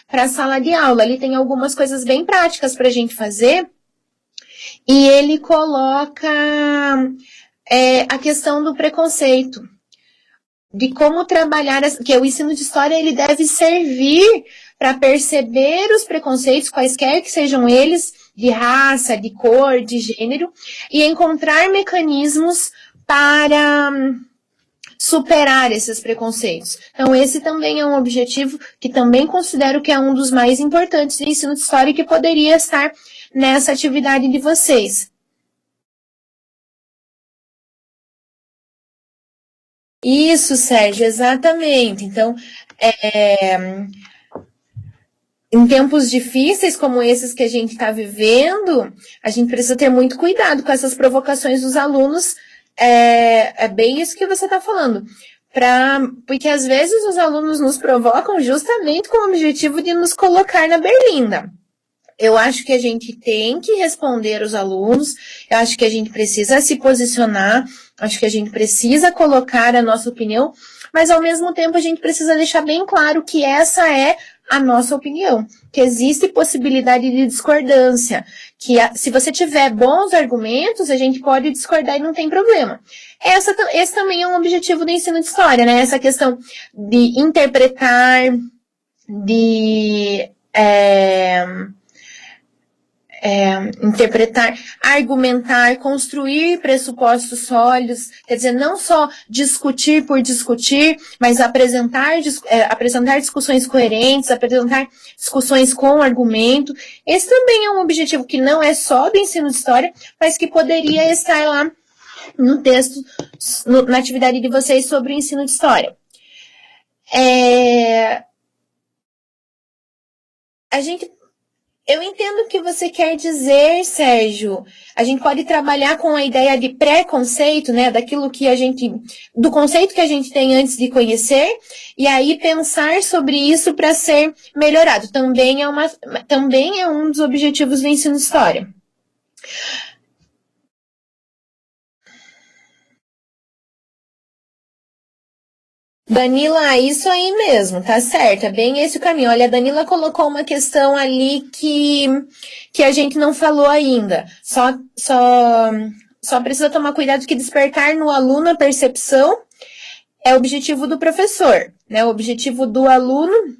a sala de aula. Ele tem algumas coisas bem práticas para a gente fazer, e ele coloca a questão do preconceito, de como trabalhar, que o ensino de história ele deve servir para perceber os preconceitos, quaisquer que sejam eles, de raça, de cor, de gênero, e encontrar mecanismos para superar esses preconceitos. Então, esse também é um objetivo que também considero que é um dos mais importantes do ensino de história e que poderia estar nessa atividade de vocês. Isso, Sérgio, exatamente. Então, em tempos difíceis como esses que a gente está vivendo, a gente precisa ter muito cuidado com essas provocações dos alunos. É bem isso que você está falando. Porque às vezes os alunos nos provocam justamente com o objetivo de nos colocar na berlinda. Eu acho que a gente tem que responder os alunos, eu acho que a gente precisa se posicionar, acho que a gente precisa colocar a nossa opinião, mas ao mesmo tempo a gente precisa deixar bem claro que essa é a nossa opinião, que existe possibilidade de discordância, que se você tiver bons argumentos, a gente pode discordar e não tem problema. Esse também é um objetivo do ensino de história, né? Essa questão de interpretar, de interpretar, argumentar, construir pressupostos sólidos, quer dizer, não só discutir por discutir, mas apresentar discussões coerentes, apresentar discussões com argumento. Esse também é um objetivo que não é só do ensino de história, mas que poderia estar lá no texto, na atividade de vocês sobre o ensino de história. Eu entendo o que você quer dizer, Sérgio. A gente pode trabalhar com a ideia de preconceito, né? Do conceito que a gente tem antes de conhecer, e aí pensar sobre isso para ser melhorado. Também é um dos objetivos do ensino de história. Danila, isso aí mesmo, tá certo, é bem esse o caminho. Olha, a Danila colocou uma questão ali que a gente não falou ainda. Só precisa tomar cuidado que despertar no aluno a percepção é o objetivo do professor, né? O objetivo do aluno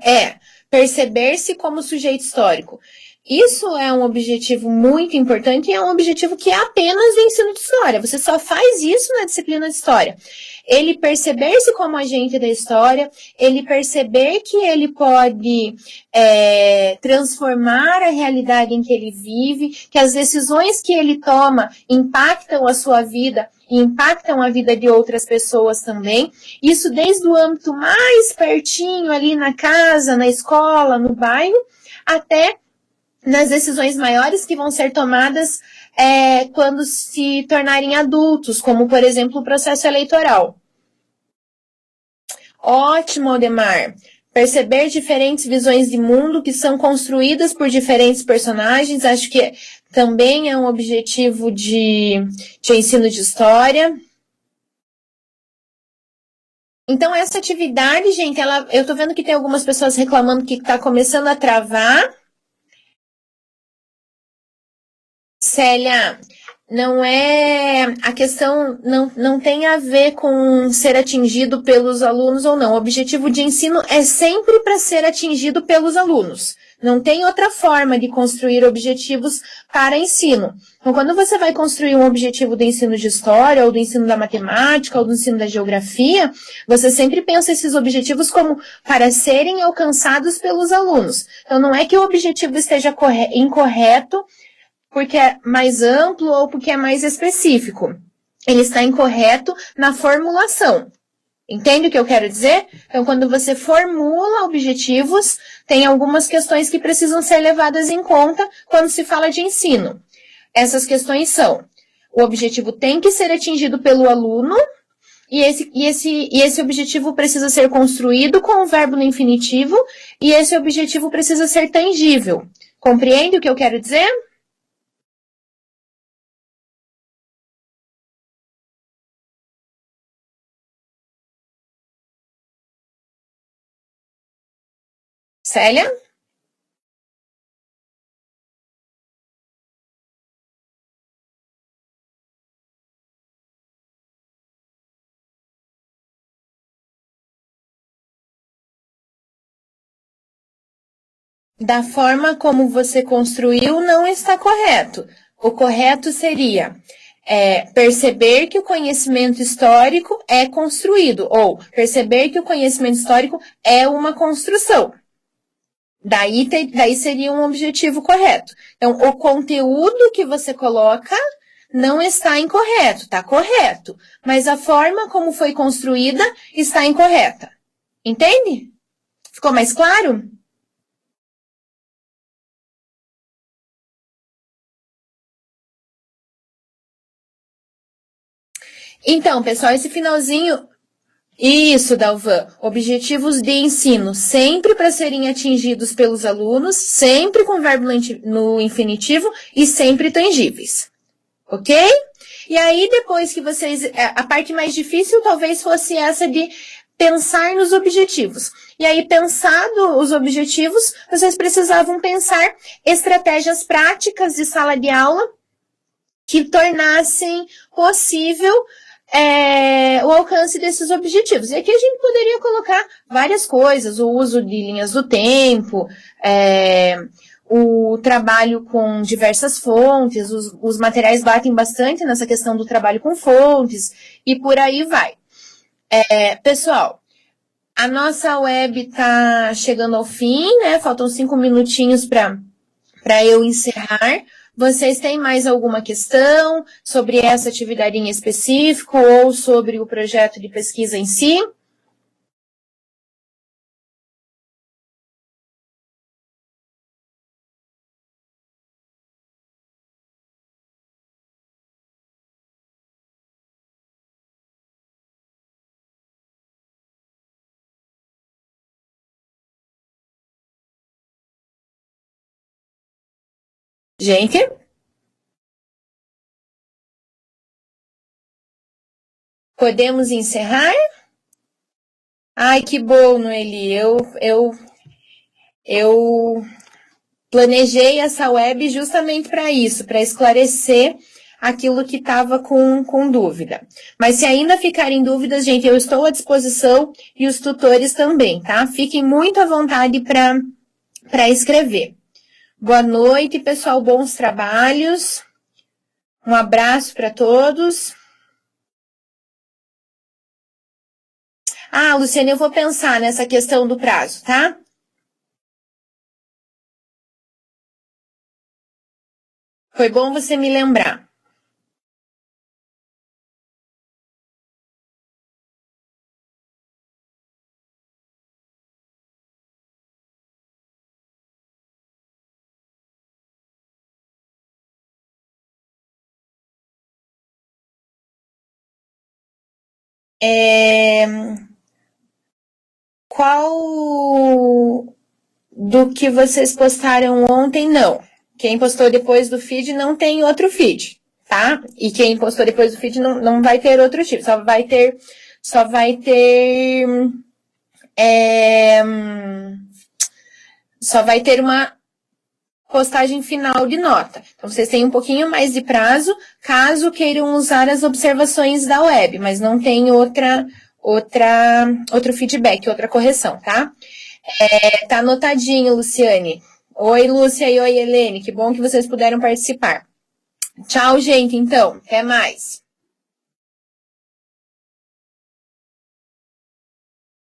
é perceber-se como sujeito histórico. Isso é um objetivo muito importante e é um objetivo que é apenas do ensino de história. Você só faz isso na disciplina de história. Ele perceber-se como agente da história, ele perceber que ele pode transformar a realidade em que ele vive, que as decisões que ele toma impactam a sua vida e impactam a vida de outras pessoas também. Isso desde o âmbito mais pertinho, ali na casa, na escola, no bairro, até nas decisões maiores que vão ser tomadas quando se tornarem adultos, como, por exemplo, o processo eleitoral. Ótimo, Aldemar. Perceber diferentes visões de mundo que são construídas por diferentes personagens, acho que também é um objetivo de ensino de história. Então, essa atividade, gente, eu tô vendo que tem algumas pessoas reclamando que está começando a travar. Célia, não é a questão não tem a ver com ser atingido pelos alunos ou não. O objetivo de ensino é sempre para ser atingido pelos alunos. Não tem outra forma de construir objetivos para ensino. Então, quando você vai construir um objetivo do ensino de história, ou do ensino da matemática, ou do ensino da geografia, você sempre pensa esses objetivos como para serem alcançados pelos alunos. Então, não é que o objetivo esteja incorreto, porque é mais amplo ou porque é mais específico. Ele está incorreto na formulação. Entende o que eu quero dizer? Então, quando você formula objetivos, tem algumas questões que precisam ser levadas em conta quando se fala de ensino. Essas questões são: o objetivo tem que ser atingido pelo aluno, e esse objetivo precisa ser construído com o verbo no infinitivo, e esse objetivo precisa ser tangível. Compreende o que eu quero dizer? Célia? Da forma como você construiu, não está correto. O correto seria perceber que o conhecimento histórico é construído, ou perceber que o conhecimento histórico é uma construção. Daí seria um objetivo correto. Então, o conteúdo que você coloca não está incorreto, está correto. Mas a forma como foi construída está incorreta. Entende? Ficou mais claro? Então, pessoal, esse finalzinho... Isso, Dalvan. Objetivos de ensino, sempre para serem atingidos pelos alunos, sempre com verbo no infinitivo e sempre tangíveis. Ok? E aí, depois que vocês... A parte mais difícil talvez fosse essa de pensar nos objetivos. E aí, pensado os objetivos, vocês precisavam pensar estratégias práticas de sala de aula que tornassem possível o alcance desses objetivos. E aqui a gente poderia colocar várias coisas, o uso de linhas do tempo, o trabalho com diversas fontes, os materiais batem bastante nessa questão do trabalho com fontes, e por aí vai. Pessoal, a nossa web está chegando ao fim, né? Faltam 5 minutinhos para eu encerrar. Vocês têm mais alguma questão sobre essa atividade em específico ou sobre o projeto de pesquisa em si? Gente? Podemos encerrar? Ai, que bom, Noeli. Eu planejei essa web justamente para isso, para esclarecer aquilo que estava com dúvida. Mas se ainda ficarem dúvidas, gente, eu estou à disposição e os tutores também, tá? Fiquem muito à vontade para escrever. Boa noite, pessoal. Bons trabalhos. Um abraço para todos. Ah, Luciane, eu vou pensar nessa questão do prazo, tá? Foi bom você me lembrar. Qual do que vocês postaram ontem, não. Quem postou depois do feed não tem outro feed, tá? E quem postou depois do feed não vai ter outro tipo, só vai ter uma postagem final de nota. Então, vocês têm um pouquinho mais de prazo, caso queiram usar as observações da web, mas não tem outro feedback, outra correção, tá? Tá anotadinho, Luciane. Oi, Lúcia e oi, Helene. Que bom que vocês puderam participar. Tchau, gente, então. Até mais.